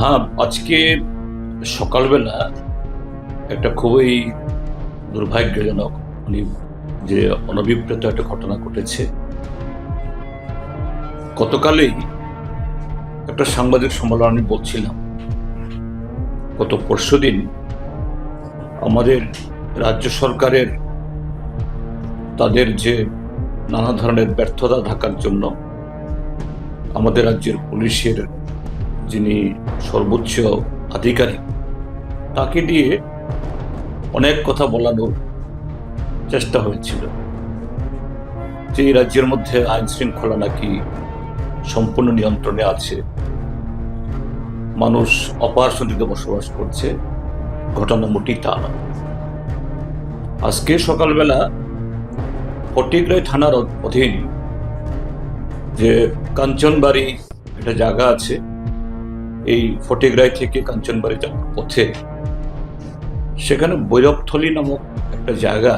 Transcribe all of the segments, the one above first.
হ্যাঁ, আজকে সকালবেলা একটা খুবই দুর্ভাগ্যজনক মানে যে অনভিপ্রেত একটা ঘটনা ঘটেছে। গতকালই একটা সাংবাদিক সম্মেলনে আমি বলছিলাম, গত পরশুদিন আমাদের রাজ্য সরকারের তাদের যে নানা ধরনের ব্যর্থতা ঢাকার জন্য আমাদের রাজ্যের পুলিশের যিনি সর্বোচ্চ আধিকারিক তাকে দিয়ে অনেক কথা বলানোর চেষ্টা হয়েছিল যে এই রাজ্যের মধ্যে আইন শৃঙ্খলা নাকি সম্পূর্ণ নিয়ন্ত্রণে আছে, মানুষ অপার শান্তিতে বসবাস করছে। ঘটনা মোটেই তা না। আজকে সকালবেলা ফটিকরাই থানার অধীন যে কাঞ্চনবাড়ি একটা জায়গা আছে, এই ফটিকরাই থেকে কাঞ্চনবাড়ি যাওয়ার পথে সেখানে বৈরবথলি নামক একটা জায়গা,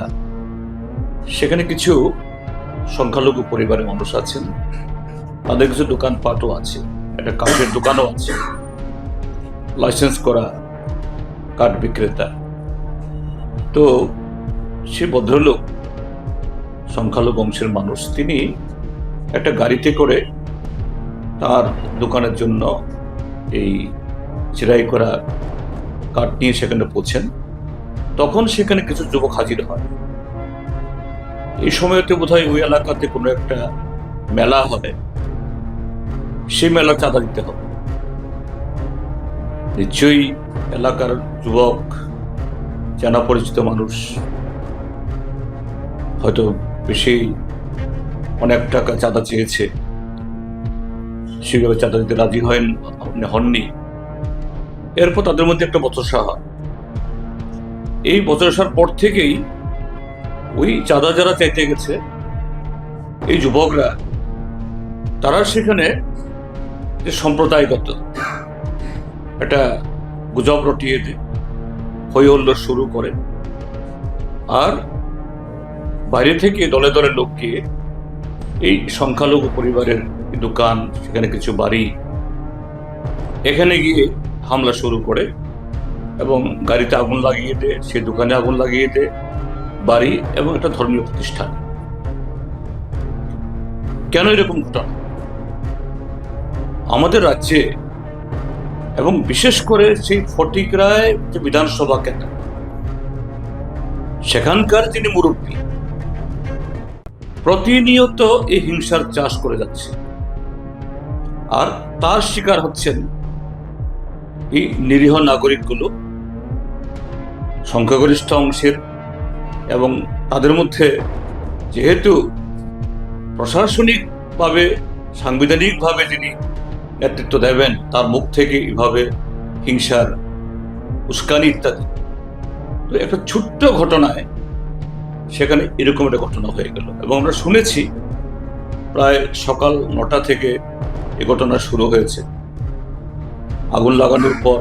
সেখানে কিছু সংখ্যালঘু পরিবারের মানুষ আছেন, তাদের কিছু দোকানপাটও আছে, একটা কাঠের দোকানও আছে, লাইসেন্স করা কাঠ বিক্রেতা। তো সে ভদ্রলোক সংখ্যালঘু বংশের মানুষ, তিনি একটা গাড়িতে করে তার দোকানের জন্য এই চিরাই করা কাঠ নিয়ে সেখানে পৌঁছেন। তখন সেখানে কিছু যুবক হাজির হয়। এই সময়তে বোধহয় ওই এলাকাতে কোনো একটা মেলা হবে, সেই মেলা চাঁদা দিতে হবে। নিশ্চয়ই এলাকার যুবক, জানা পরিচিত মানুষ, হয়তো বেশি অনেক টাকা চাঁদা চেয়েছে, সেভাবে চাঁদা দিতে রাজি হননি। এরপর তাদের মধ্যে একটা বচসা হয়। এই বচসার পর থেকেই ওই চাঁদা যারা চাইতে গেছে, এই যুবকরা, তারা সেখানে যে সম্প্রদায়গত একটা গুজব রটিয়ে দেয়, হই হুল্লোড় শুরু করে। আর বাইরে থেকে দলে দলে লোক গিয়ে এই সংখ্যালঘু পরিবারের দোকান, সেখানে কিছু বাড়ি, এখানে গিয়ে হামলা শুরু করে এবং গাড়িতে আগুন লাগিয়ে দেয়, সে দোকানে আগুন লাগিয়ে দেয়, বাড়ি এবং একটা ধর্মীয় প্রতিষ্ঠান। কেন এরকম ঘটনা? আমাদের রাজ্যে এবং বিশেষ করে সেই ফটিকরায় যে বিধানসভা কেন্দ্র, সেখানকার যিনি মুরব্বী, প্রতিনিয়ত এই হিংসার চাষ করে যাচ্ছে। আর তার শিকার হচ্ছেন এই নিরীহ নাগরিকগুলো, সংখ্যাগরিষ্ঠ অংশের। এবং তাদের মধ্যে যেহেতু প্রশাসনিকভাবে, সাংবিধানিকভাবে যিনি নেতৃত্ব দেবেন, তার মুখ থেকে এভাবে হিংসার উস্কানি ইত্যাদি। তো একটা ছোট্ট ঘটনায় সেখানে এরকম একটা ঘটনা হয়ে গেল। এবং আমরা শুনেছি প্রায় সকাল 9টা থেকে এ ঘটনা শুরু হয়েছে। আগুন লাগানোর পর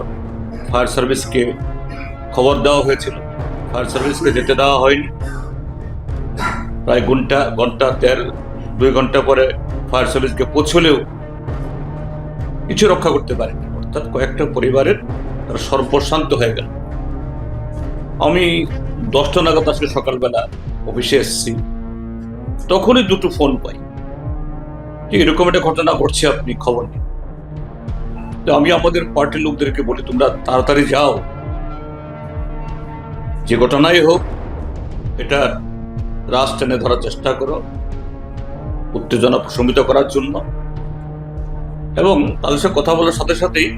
ফায়ার সার্ভিসকে খবর দেওয়া হয়েছিল, ফায়ার সার্ভিসকে যেতে দেওয়া হয়নি। প্রায় ঘন্টা 2 ঘন্টা পরে ফায়ার সার্ভিসকে পৌঁছলেও কিছু রক্ষা করতে পারেনি। অর্থাৎ কয়েকটা পরিবারের তারা সর্বশান্ত হয়ে গেল। আমি 10টা নাগাদ আসলে সকালবেলা অফিসে এসেছি, তখনই 2টো ফোন পাই যে এরকম একটা ঘটনা ঘটছে, আপনি খবর নিন। তো আমি আমাদের পার্টির লোকদেরকে বলি, তোমরা তাড়াতাড়ি যাও, যে ঘটনাই হোক এটা রাশ টেনে ধরার চেষ্টা করো, উত্তেজনা প্রশমিত করার জন্য। এবং তাদের সাথে কথা বলার সাথে সাথেই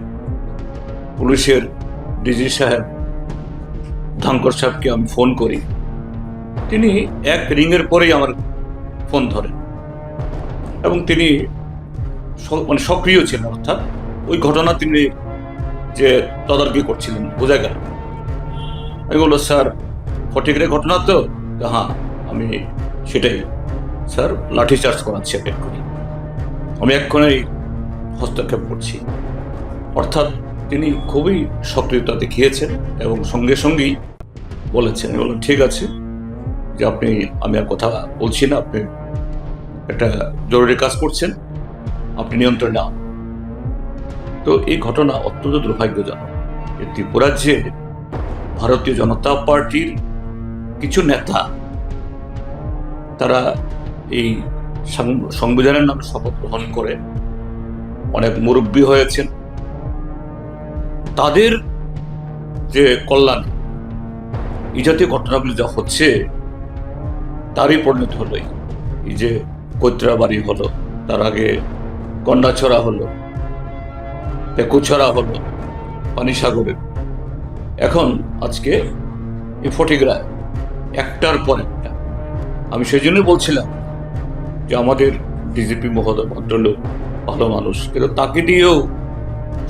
পুলিশের ডিজি সাহেব, ধানকর সাহেবকে আমি ফোন করি। তিনি এক রিংয়ের পরেই আমার ফোন ধরেন এবং তিনি মানে সক্রিয় ছিলেন, অর্থাৎ ওই ঘটনা তিনি যে তদারকি করছিলেন বোঝা গেল। আমি বললো, স্যার ফটিকরাই ঘটনা তো? হ্যাঁ, আমি সেটাই স্যার, লাঠি চার্জ করাচ্ছি এক্ষুনি, আমি এক্ষুনি হস্তক্ষেপ করছি। অর্থাৎ তিনি খুবই সক্রিয়তা দেখিয়েছেন এবং সঙ্গে সঙ্গেই বলেছেন। আমি বললাম, ঠিক আছে, যে আমি আর কথা বলছি না, আপনি একটা জরুরি কাজ করছেন, আপনি নিয়ন্ত্রণে আন। তো এই ঘটনা অত্যন্ত দুর্ভাগ্যজনক। ত্রিপুরাজ্যে ভারতীয় জনতা পার্টির কিছু নেতা তারা এই সংবিধানের নামে শপথ গ্রহণ করে অনেক মুরব্বী হয়েছেন, তাদের যে কল্যাণ এই জাতীয় ঘটনাগুলি যা হচ্ছে তারই পরিণত হলো। এই যে কৈত্রাবাড়ি হলো, তার আগে কন্যাছড়া হলো, পেকুছড়া হলো, পানিসাগরে, এখন আজকে এই ফটিকরায়, একটার পর একটা। আমি সেই জন্যই বলছিলাম যে আমাদের ডিজিপি মহোদয় ভদ্রলোক, ভালো মানুষ, কিন্তু তাকে দিয়েও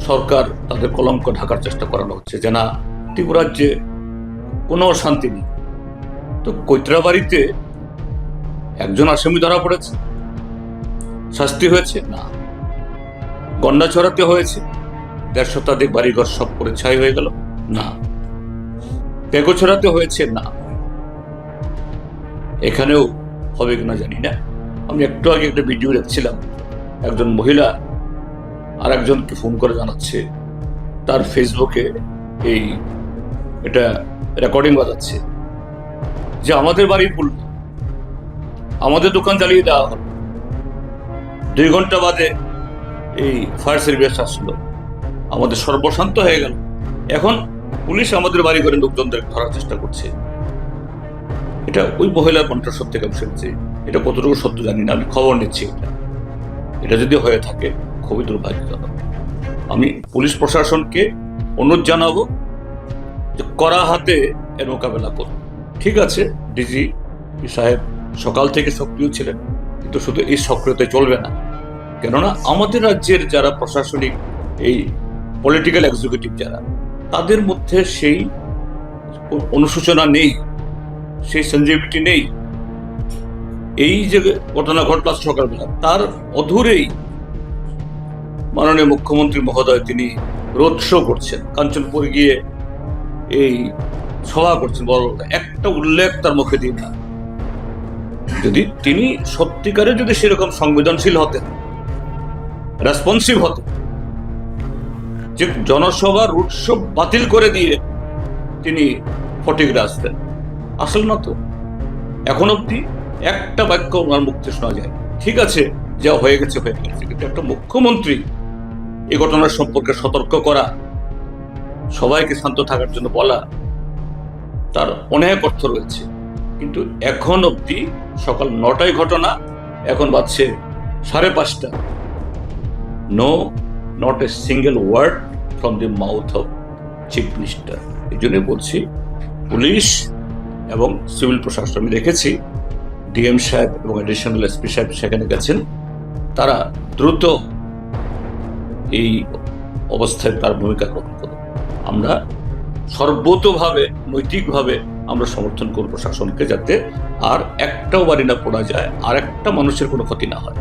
সরকার তাদের কলঙ্ক ঢাকার চেষ্টা করানো হচ্ছে যে না, ত্রিপুরাজ্যে কোনো শান্তি নেই। তো কৈত্রাবাড়িতে একজন আসামি ধরা পড়েছে, শাস্তি হয়েছে না। গন্ডাছড়াতে হয়েছে, ১৫০ শতাধিক বাড়িঘর সব করে ছাই হয়ে গেল না। পেকুছড়াতে হয়েছে না। এখানেও হবে কিনা জানি না। আমি একটু আগে একটা ভিডিও দেখছিলাম, একজন মহিলা আর একজনকে ফোন করে জানাচ্ছে তার ফেসবুকে এই এটা রেকর্ডিং বাজাচ্ছে যে আমাদের বাড়ি পুল, আমাদের দোকান জ্বালিয়ে দেওয়া হলো, 2 ঘন্টা বাদে এই ফায়ার সার্ভিস আসলো, আমাদের সর্বশান্ত হয়ে গেল। এখন পুলিশ আমাদের বাড়ি করে লোকজনদের ধরার চেষ্টা করছে। এটা ওই মহিলার কণ্ঠস্বর থেকে আমি শুনছি। এটা কতটুকু সত্য জানি না, আমি খবর নিচ্ছি। এটা যদি হয়ে থাকে খুবই দুর্ভাগ্যজনক। আমি পুলিশ প্রশাসনকে অনুরোধ জানাবো যে কড়া হাতে এর মোকাবেলা করুন। ঠিক আছে, ডিজি সাহেব সকাল থেকে সক্রিয় ছিলেন, কিন্তু শুধু এই সক্রিয়তায় চলবে না। কেননা আমাদের রাজ্যের যারা প্রশাসনিক এই পলিটিক্যাল এক্সিকিউটিভ যারা, তাদের মধ্যে সেই অনুশোচনা নেই, সেই সেনজিটিভিটি নেই। এই যে ঘটনা ঘটল সকালবেলা, তার অধুরেই মাননীয় মুখ্যমন্ত্রী মহোদয় তিনি রোড শো করছেন, কাঞ্চনপুরে গিয়ে এই সভা করছেন, বড় একটা উল্লেখ তার মুখে দিন না। যদি তিনি সত্যিকারে যদি সেরকম সংবেদনশীল হতেন, রেসপন্সিভ হতেন, যে জনসভার উৎসব বাতিল করে দিয়ে তিনি ফটিকরা আসতেন, আসল না তো। এখন অব্দি একটা বাক্য ওনার মুক্তি শোনা যায়। ঠিক আছে, যা হয়ে গেছে হয়ে গেছে, কিন্তু একটা মুখ্যমন্ত্রী এই ঘটনার সম্পর্কে সতর্ক করা, সবাইকে শান্ত থাকার জন্য বলা, তার অনেক অর্থ রয়েছে। কিন্তু এখন অব্দি সকাল 9টায় ঘটনা, এখন বাজছে 5:30। No, not a single word from the mouth of chief minister. এই জন্যই বলছি, পুলিশ এবং সিভিল প্রশাসন, আমি দেখেছি ডিএম সাহেব এবং অ্যাডিশনাল এসপি সাহেব সেখানে গেছেন, তারা দ্রুত এই অবস্থায় তার ভূমিকা গ্রহণ করুন। আমরা সর্বতোভাবে নৈতিকভাবে আমরা সমর্থন করব প্রশাসনকে, যাতে আর একটাও বাড়ি না পড়া যায়, আর একটা মানুষের কোনো ক্ষতি না হয়।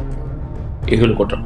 এই হলো ঘটনা।